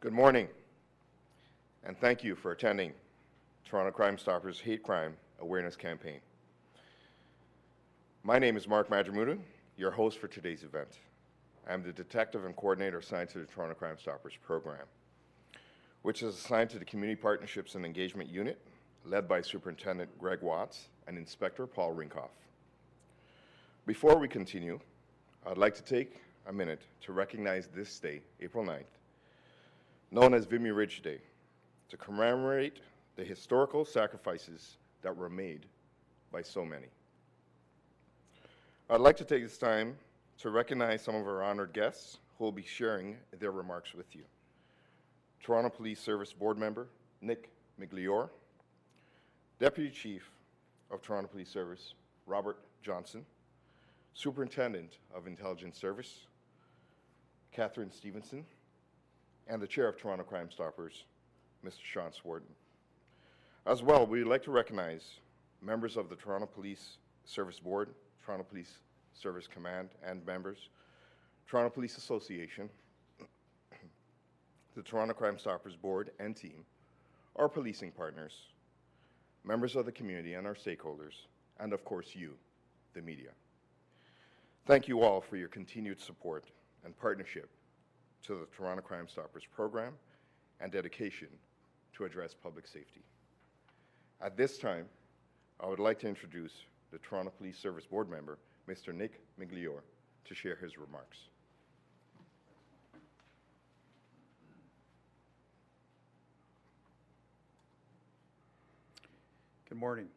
Good morning, and thank you for attending Toronto Crime Stoppers Hate Crime Awareness Campaign. My name is Mark Madrimuda, your host for today's event. I'm the Detective and Coordinator assigned to the Toronto Crime Stoppers program, which is assigned to the Community Partnerships and Engagement Unit, led by Superintendent Greg Watts and Inspector Paul Rinkoff. Before we continue, I'd like to take a minute to recognize this day, April 9th, known as Vimy Ridge Day, to commemorate the historical sacrifices that were made by so many. I'd like to take this time to recognize some of our honored guests who will be sharing their remarks with you. Toronto Police Service Board Member Nick Migliore, Deputy Chief of Toronto Police Service Robert Johnson, Superintendent of Intelligence Service Katherine Stephenson, and the Chair of Toronto Crime Stoppers, Mr. Sean Swarton. As well, we'd like to recognize members of the Toronto Police Service Board, Toronto Police Service Command, and members, Toronto Police Association, the Toronto Crime Stoppers Board and team, our policing partners, members of the community and our stakeholders, and of course you, the media. Thank you all for your continued support and partnership to the Toronto Crime Stoppers program and dedication to address public safety. At this time, I would like to introduce the Toronto Police Service Board member, Mr. Nick Migliore, to share his remarks. Good morning.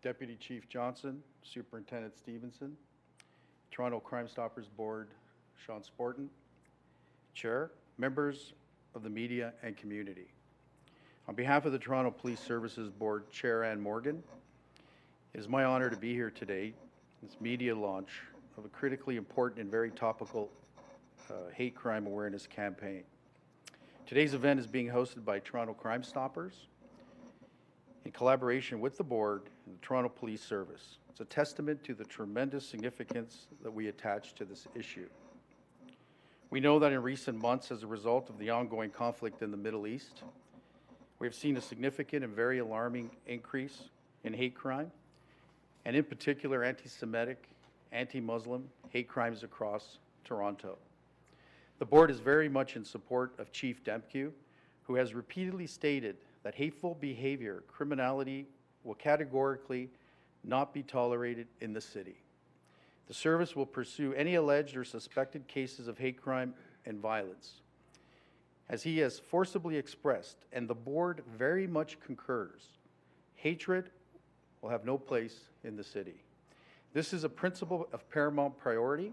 Deputy Chief Johnson, Superintendent Stephenson, Toronto Crime Stoppers Board, Sean Swarton, Chair, members of the media and community. On behalf of the Toronto Police Services Board Chair Ann Morgan, it is my honor to be here today, this media launch of a critically important and very topical hate crime awareness campaign. Today's event is being hosted by Toronto Crime Stoppers in collaboration with the board and the Toronto Police Service. It's a testament to the tremendous significance that we attach to this issue. We know that in recent months, as a result of the ongoing conflict in the Middle East, we have seen a significant and very alarming increase in hate crime, and in particular anti-Semitic, anti-Muslim hate crimes across Toronto. The board is very much in support of Chief Demkew, who has repeatedly stated that hateful behavior, criminality, will categorically not be tolerated in the city. The service will pursue any alleged or suspected cases of hate crime and violence. As he has forcibly expressed, and the board very much concurs, hatred will have no place in the city. This is a principle of paramount priority,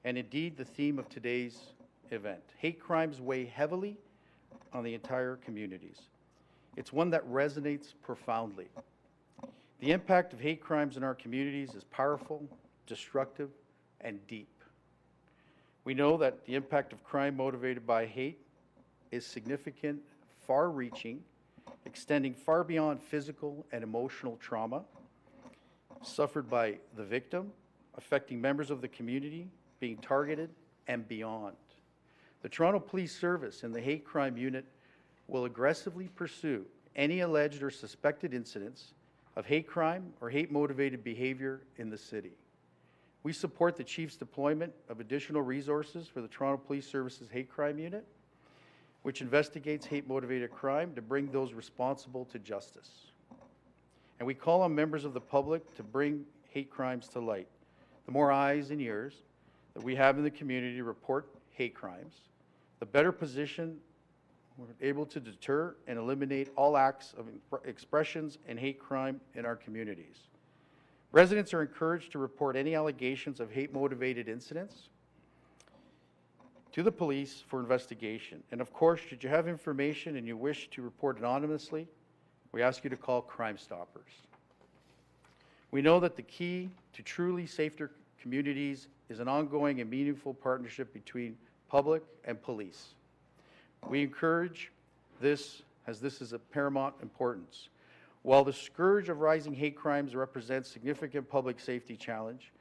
and indeed the theme of today's event. Hate crimes weigh heavily on the entire communities. It's one that resonates profoundly. The impact of hate crimes in our communities is powerful, destructive, and deep. We know that the impact of crime motivated by hate is significant, far-reaching, extending far beyond physical and emotional trauma suffered by the victim, affecting members of the community, being targeted, and beyond. The Toronto Police Service and the Hate Crime Unit will aggressively pursue any alleged or suspected incidents of hate crime or hate-motivated behavior in the city. We support the Chief's deployment of additional resources for the Toronto Police Service's Hate Crime Unit, which investigates hate-motivated crime to bring those responsible to justice. And we call on members of the public to bring hate crimes to light. The more eyes and ears that we have in the community to report hate crimes, the better position we're able to deter and eliminate all acts of expressions and hate crime in our communities. Residents are encouraged to report any allegations of hate-motivated incidents to the police for investigation. And of course, should you have information and you wish to report anonymously, we ask you to call Crime Stoppers. We know that the key to truly safer communities is an ongoing and meaningful partnership between public and police. We encourage this as this is of paramount importance. While the scourge of rising hate crimes represents significant public safety challenge,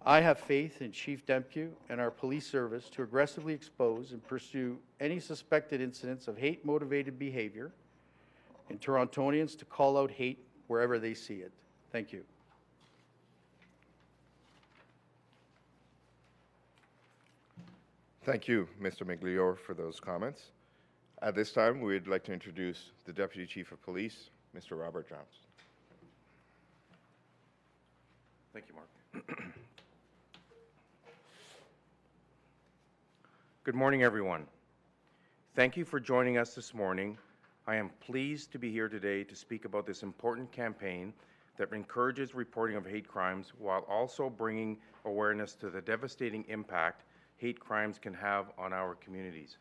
I have faith in Chief Dempue and our police service to aggressively expose and pursue any suspected incidents of hate-motivated behavior and Torontonians to call out hate wherever they see it. Thank you. Thank you, Mr. Migliore, for those comments. At this time, we'd like to introduce the Deputy Chief of Police, Mr. Robert Johnson. Thank you, Mark. Good morning, everyone. Thank you for joining us this morning. I am pleased to be here today to speak about this important campaign that encourages reporting of hate crimes while also bringing awareness to the devastating impact hate crimes can have on our communities.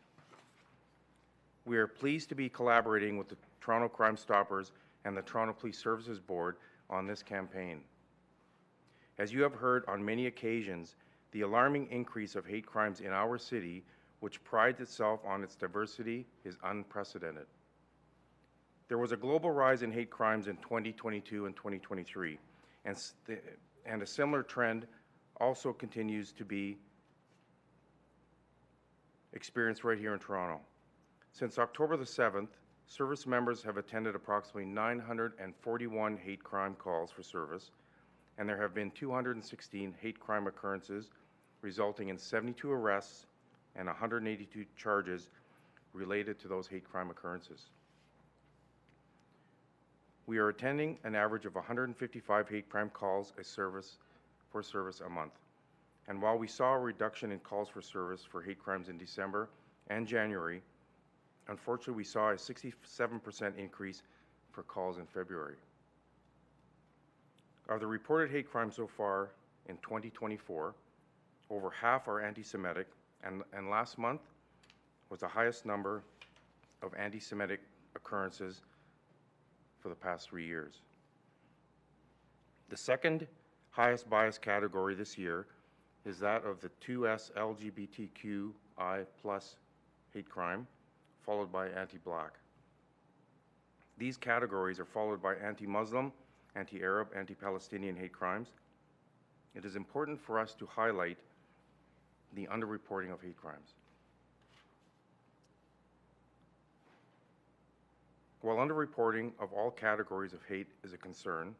We are pleased to be collaborating with the Toronto Crime Stoppers and the Toronto Police Services Board on this campaign. As you have heard on many occasions, the alarming increase of hate crimes in our city, which prides itself on its diversity, is unprecedented. There was a global rise in hate crimes in 2022 and 2023, and a similar trend also continues to be experienced right here in Toronto. Since October the 7th, service members have attended approximately 941 hate crime calls for service, and there have been 216 hate crime occurrences, resulting in 72 arrests and 182 charges related to those hate crime occurrences. We are attending an average of 155 hate crime calls for service a month. And while we saw a reduction in calls for service for hate crimes in December and January, unfortunately we saw a 67% increase for calls in February. Of the reported hate crimes so far in 2024, over half are anti-Semitic, and last month was the highest number of anti-Semitic occurrences for the past 3 years. The second highest bias category this year is that of the 2S LGBTQI+ hate crime, followed by anti-Black. These categories are followed by anti-Muslim, anti-Arab, anti-Palestinian hate crimes. It is important for us to highlight the underreporting of hate crimes. While underreporting of all categories of hate is a concern,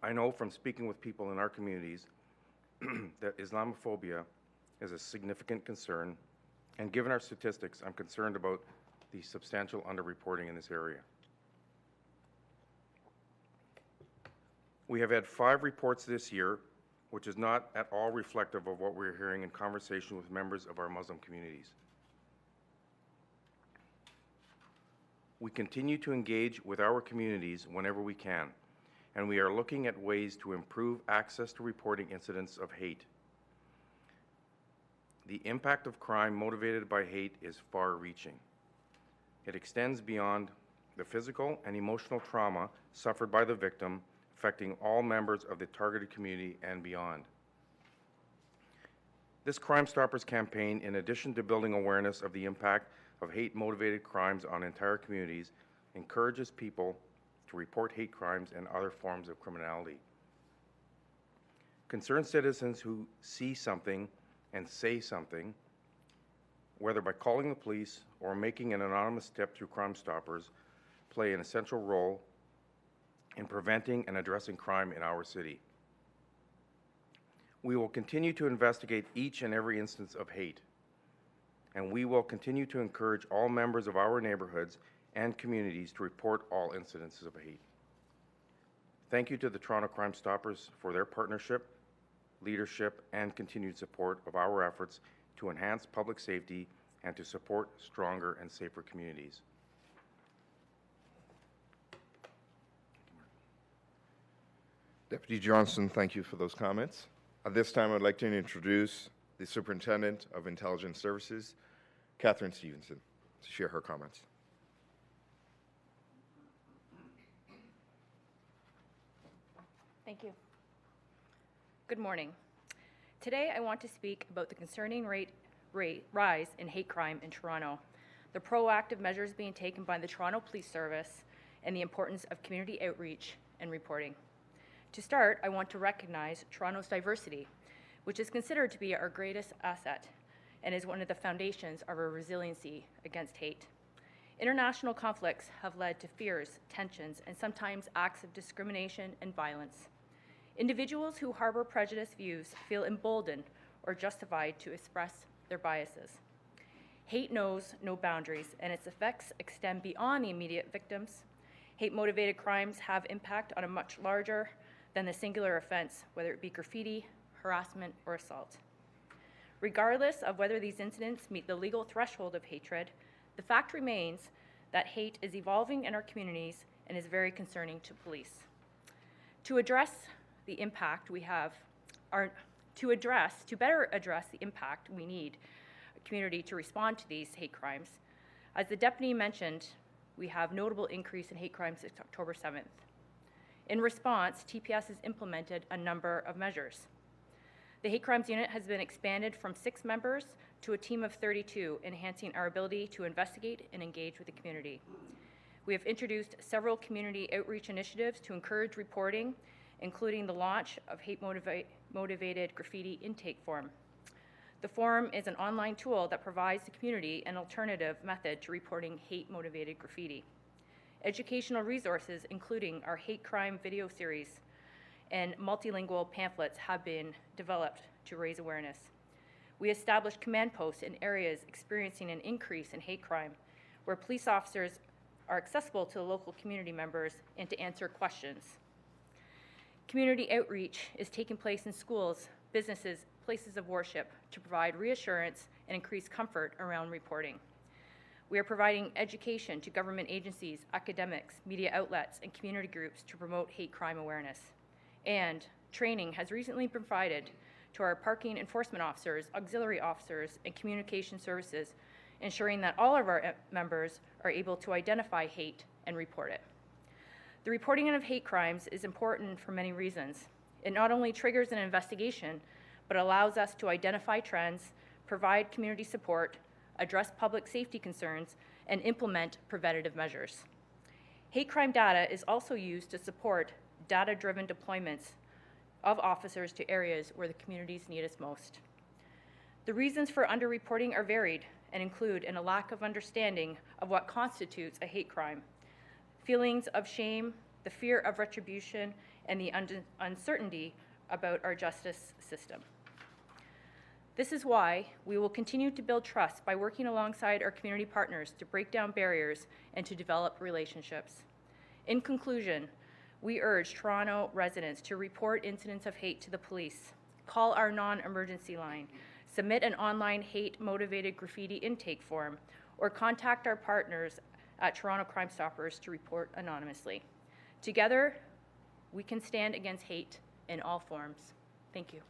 I know from speaking with people in our communities that Islamophobia is a significant concern, and given our statistics, I'm concerned about the substantial underreporting in this area. We have had 5 reports this year, which is not at all reflective of what we're hearing in conversation with members of our Muslim communities. We continue to engage with our communities whenever we can, and we are looking at ways to improve access to reporting incidents of hate. The impact of crime motivated by hate is far-reaching. It extends beyond the physical and emotional trauma suffered by the victim, affecting all members of the targeted community and beyond. This Crime Stoppers campaign, in addition to building awareness of the impact of hate-motivated crimes on entire communities, encourages people to report hate crimes and other forms of criminality. Concerned citizens who see something and say something, whether by calling the police or making an anonymous tip through Crime Stoppers, play an essential role in preventing and addressing crime in our city. We will continue to investigate each and every instance of hate, and we will continue to encourage all members of our neighborhoods and communities to report all incidences of hate. Thank you to the Toronto Crime Stoppers for their partnership, leadership, and continued support of our efforts to enhance public safety and to support stronger and safer communities. Deputy Johnson, thank you for those comments. At this time, I'd like to introduce the Superintendent of Intelligence Services, Katherine Stephenson, to share her comments. Thank you. Good morning. Today, I want to speak about the concerning rise in hate crime in Toronto, the proactive measures being taken by the Toronto Police Service, and the importance of community outreach and reporting. To start, I want to recognize Toronto's diversity, which is considered to be our greatest asset and is one of the foundations of our resiliency against hate. International conflicts have led to fears, tensions, and sometimes acts of discrimination and violence. Individuals who harbor prejudiced views feel emboldened or justified to express their biases. Hate knows no boundaries, and its effects extend beyond the immediate victims. Hate-motivated crimes have impact on a much larger than the singular offense, whether it be graffiti, harassment, or assault. Regardless of whether these incidents meet the legal threshold of hatred, the fact remains that hate is evolving in our communities and is very concerning to police. To better address the impact, we need a community to respond to these hate crimes. As the deputy mentioned, we have notable increase in hate crimes since October 7th. In response, TPS has implemented a number of measures. The Hate Crimes Unit has been expanded from 6 members to a team of 32, enhancing our ability to investigate and engage with the community. We have introduced several community outreach initiatives to encourage reporting, including the launch of hate-motivated graffiti intake form. The form is an online tool that provides the community an alternative method to reporting hate-motivated graffiti. Educational resources, including our hate crime video series and multilingual pamphlets, have been developed to raise awareness. We established command posts in areas experiencing an increase in hate crime, where police officers are accessible to the local community members and to answer questions. Community outreach is taking place in schools, businesses, places of worship to provide reassurance and increase comfort around reporting. We are providing education to government agencies, academics, media outlets, and community groups to promote hate crime awareness. And training has recently been provided to our parking enforcement officers, auxiliary officers, and communication services, ensuring that all of our members are able to identify hate and report it. The reporting of hate crimes is important for many reasons. It not only triggers an investigation, but allows us to identify trends, provide community support, address public safety concerns, and implement preventative measures. Hate crime data is also used to support data-driven deployments of officers to areas where the communities need us most. The reasons for underreporting are varied and include a lack of understanding of what constitutes a hate crime, feelings of shame, the fear of retribution, and the uncertainty about our justice system. This is why we will continue to build trust by working alongside our community partners to break down barriers and to develop relationships. In conclusion, we urge Toronto residents to report incidents of hate to the police, call our non-emergency line, submit an online hate-motivated graffiti intake form, or contact our partners at Toronto Crime Stoppers to report anonymously. Together, we can stand against hate in all forms. Thank you.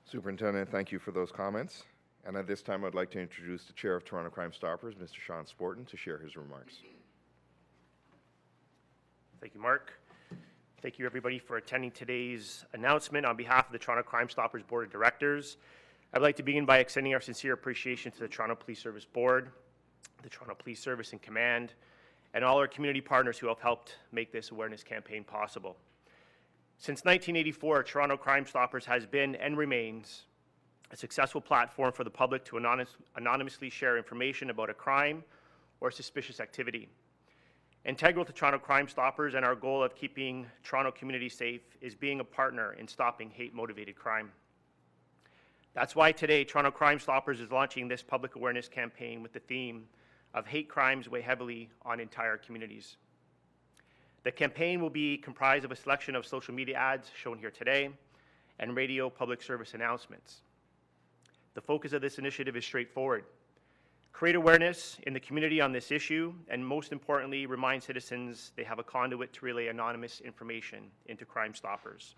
Superintendent, thank you for those comments. And at this time, I'd like to introduce the Chair of Toronto Crime Stoppers, Mr. Sean Sporton, to share his remarks. Thank you, Mark. Thank you, everybody, for attending today's announcement. On behalf of the Toronto Crime Stoppers Board of Directors, I'd like to begin by extending our sincere appreciation to the Toronto Police Service Board, the Toronto Police Service and Command, and all our community partners who have helped make this awareness campaign possible. Since 1984, Toronto Crime Stoppers has been and remains a successful platform for the public to anonymously share information about a crime or suspicious activity. Integral to Toronto Crime Stoppers and our goal of keeping Toronto communities safe is being a partner in stopping hate-motivated crime. That's why today Toronto Crime Stoppers is launching this public awareness campaign with the theme of hate crimes weigh heavily on entire communities. The campaign will be comprised of a selection of social media ads shown here today and radio public service announcements. The focus of this initiative is straightforward: create awareness in the community on this issue, and most importantly, remind citizens they have a conduit to relay anonymous information into Crime Stoppers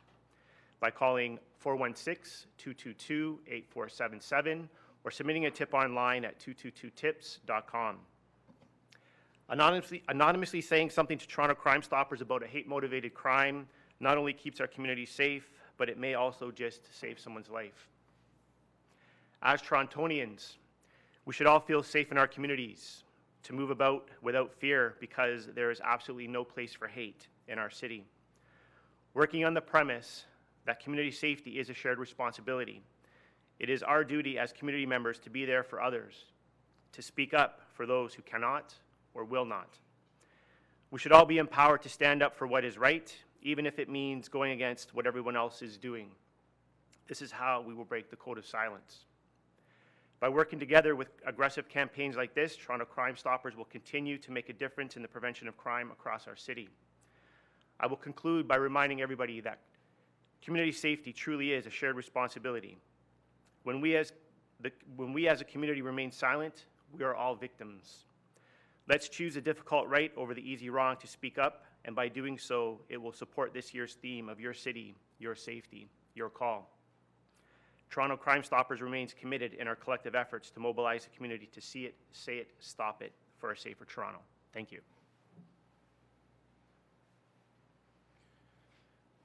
by calling 416-222-8477 or submitting a tip online at 222tips.com. Anonymously saying something to Toronto Crime Stoppers about a hate-motivated crime not only keeps our community safe, but it may also just save someone's life. As Torontonians, we should all feel safe in our communities. to move about without fear because there is absolutely no place for hate in our city. Working on the premise that community safety is a shared responsibility, it is our duty as community members to be there for others, to speak up for those who cannot or will not. We should all be empowered to stand up for what is right, even if it means going against what everyone else is doing. This is how we will break the code of silence. By working together with aggressive campaigns like this, Toronto Crime Stoppers will continue to make a difference in the prevention of crime across our city. I will conclude by reminding everybody that community safety truly is a shared responsibility. When we as a community remain silent, we are all victims. Let's choose a difficult right over the easy wrong to speak up, and by doing so, it will support this year's theme of your city, your safety, your call. Toronto Crime Stoppers remains committed in our collective efforts to mobilize the community to see it, say it, stop it for a safer Toronto. Thank you.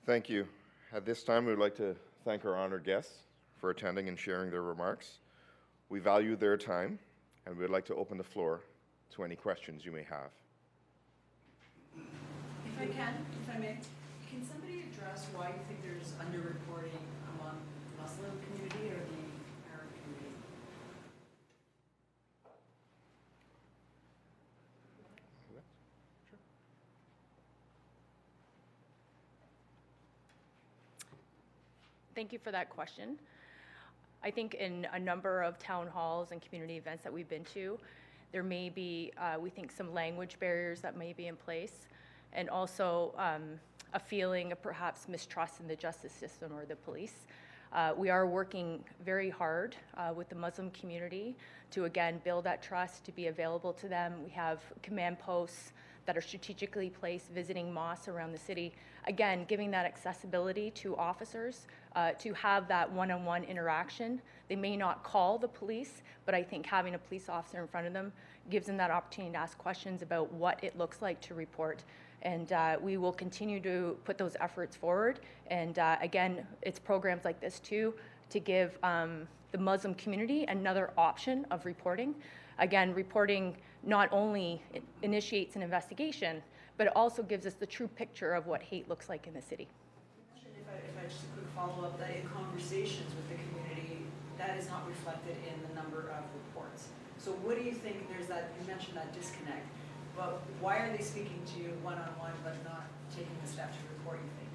Thank you. At this time, we would like to thank our honored guests for attending and sharing their remarks. We value their time, and we would like to open the floor to any questions you may have. If I may, can somebody address why you think there's underreporting among the Muslim community or the Arab community? Thank you for that question. I think in a number of town halls and community events that we've been to, there may be, we think, some language barriers that may be in place, and also a feeling of perhaps mistrust in the justice system or the police. We are working very hard with the Muslim community to, again, build that trust, to be available to them. We have command posts that are strategically placed visiting mosques around the city, again, giving that accessibility to officers to have that one-on-one interaction. They may not call the police, but I think having a police officer in front of them gives them that opportunity to ask questions about what it looks like to report. And we will continue to put those efforts forward. And again, it's programs like this too, to give the Muslim community another option of reporting. Again, reporting not only initiates an investigation, but it also gives us the true picture of what hate looks like in the city. If I just a quick follow-up, that in conversations with the community, that is not reflected in the number of reports. So what do you think, there's that, you mentioned that disconnect, but why are they speaking to you one-on-one but not taking the step to report, you think?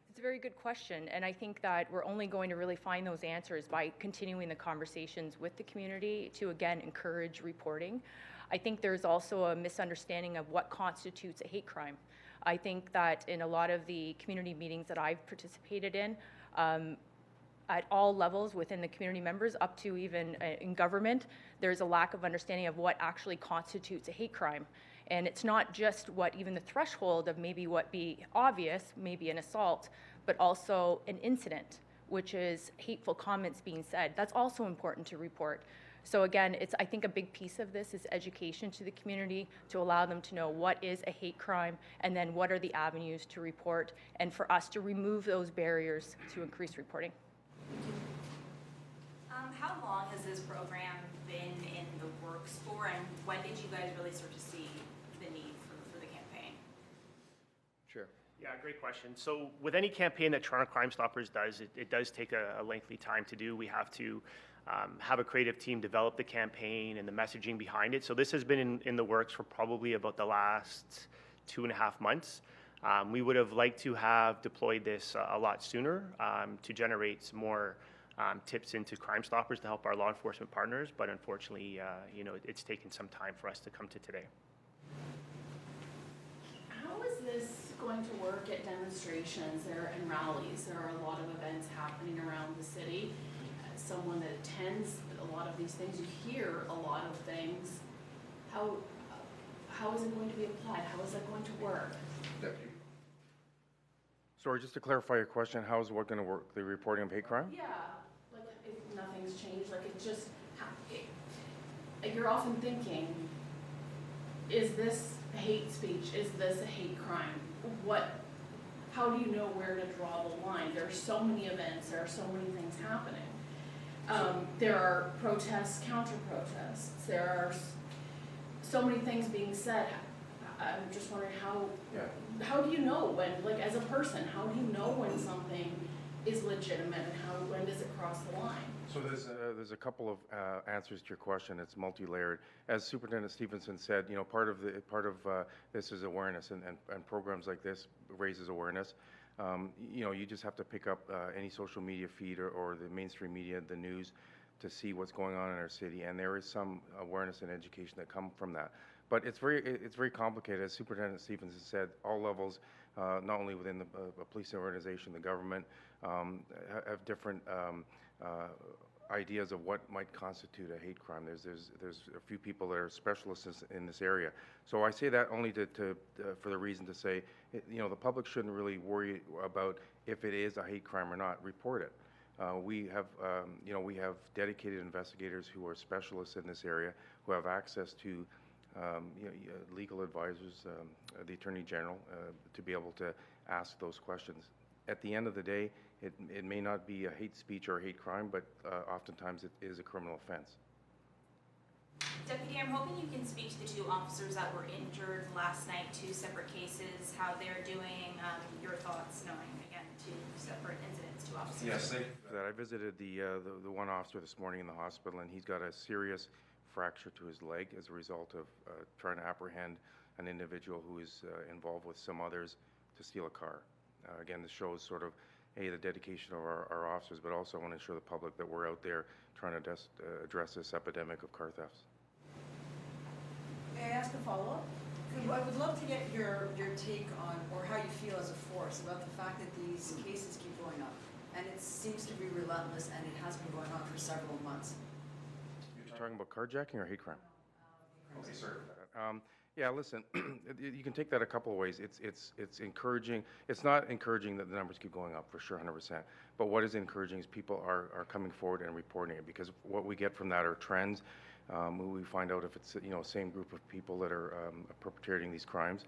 It's a very good question, and I think that we're only going to really find those answers by continuing the conversations with the community to, again, encourage reporting. I think there's also a misunderstanding of what constitutes a hate crime. I think that in a lot of the community meetings that I've participated in, at all levels within the community members, up to even in government, there's a lack of understanding of what actually constitutes a hate crime. And it's not just what even the threshold of maybe what be obvious, maybe an assault, but also an incident, which is hateful comments being said. That's also important to report. So again, it's, I think a big piece of this is education to the community to allow them to know what is a hate crime and then what are the avenues to report, and for us to remove those barriers to increase reporting. How long has this program been in the works for, and when did you guys really start to see the need for the campaign? Sure. Yeah, great question. So with any campaign that Toronto Crime Stoppers does, it does take a lengthy time to do. We have to have a creative team develop the campaign and the messaging behind it. So this has been in the works for probably about the last 2.5 months. We would have liked to have deployed this a lot sooner to generate some more tips into Crime Stoppers to help our law enforcement partners, but unfortunately, it's taken some time for us to come to today. How is this going to work at demonstrations and rallies? There are a lot of events happening around the city. As someone that attends a lot of these things, you hear a lot of things. How is it going to be applied? How is that going to work? Deputy. Sorry, just to clarify your question, how is what going to work? The reporting of hate crime? Yeah, like if nothing's changed, like it just, you're often thinking, is this hate speech? Is this a hate crime? How do you know where to draw the line? There are so many events, there are so many things happening. There are protests, counter-protests, there are so many things being said. I'm just wondering Yeah. how do you know when, like as a person, how do you know when something is legitimate and when does it cross the line? So there's a couple of answers to your question. It's multi-layered. As Superintendent Stephenson said, you know, part of this is awareness, and programs like this raises awareness. You know, you just have to pick up any social media feed or the mainstream media, the news, to see what's going on in our city, and there is some awareness and education that come from that. But it's very complicated. As Superintendent Stephenson said, all levels, not only within the police organization, the government, have different ideas of what might constitute a hate crime. There's a few people that are specialists in this area. So I say that only for the reason to say, you know, the public shouldn't really worry about if it is a hate crime or not. Report it. We have dedicated investigators who are specialists in this area, who have access to you know, legal advisors, the Attorney General, to be able to ask those questions. At the end of the day, it may not be a hate speech or a hate crime, but oftentimes it is a criminal offense. Deputy, I'm hoping you can speak to the two officers that were injured last night, two separate cases, how they're doing, your thoughts knowing, again, two separate incidents, two officers. Yes, thank you for that. I visited the one officer this morning in the hospital, and he's got a serious fracture to his leg as a result of trying to apprehend an individual who is involved with some others to steal a car. Again, this shows sort of, A, the dedication of our officers, but also I want to assure the public that we're out there trying to address this epidemic of car thefts. May I ask a follow-up? I would love to get your take on, or how you feel as a force, about the fact that these cases keep going up. And it seems to be relentless, and it has been going on for several months. You're talking about carjacking or hate crime? Okay, sorry about that. Yeah, listen, you can take that a couple of ways. It's encouraging. It's not encouraging that the numbers keep going up, for sure, 100%. But what is encouraging is people are coming forward and reporting it, because what we get from that are trends. We find out if it's, you know, same group of people that are perpetrating these crimes.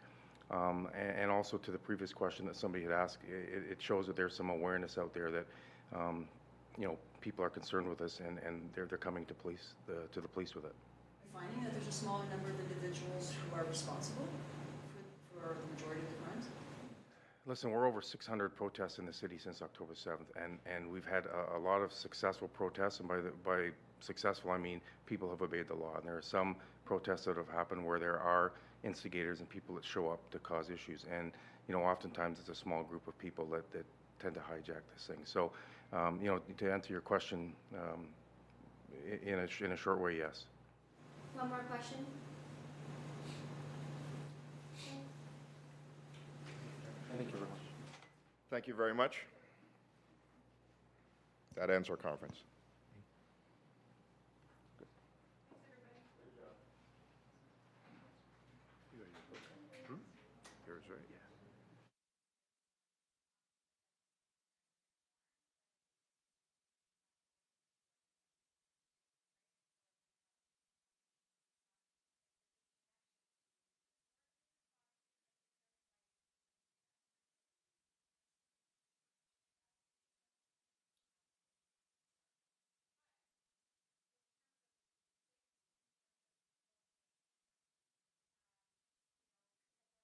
And also, to the previous question that somebody had asked, it shows that there's some awareness out there that you know, people are concerned with this, and they're coming to the police with it. Finding that there's a smaller number of individuals who are responsible for the majority of the crimes? Listen, we're over 600 protests in the city since October 7th, and we've had a lot of successful protests, and by successful I mean people have obeyed the law. And there are some protests that have happened where there are instigators and people that show up to cause issues, and you know, oftentimes it's a small group of people that tend to hijack this thing. So, you know, to answer your question, in a short way, yes. One more question? Thank you very much. Thank you very much. That ends our conference. Yours, right? Yeah.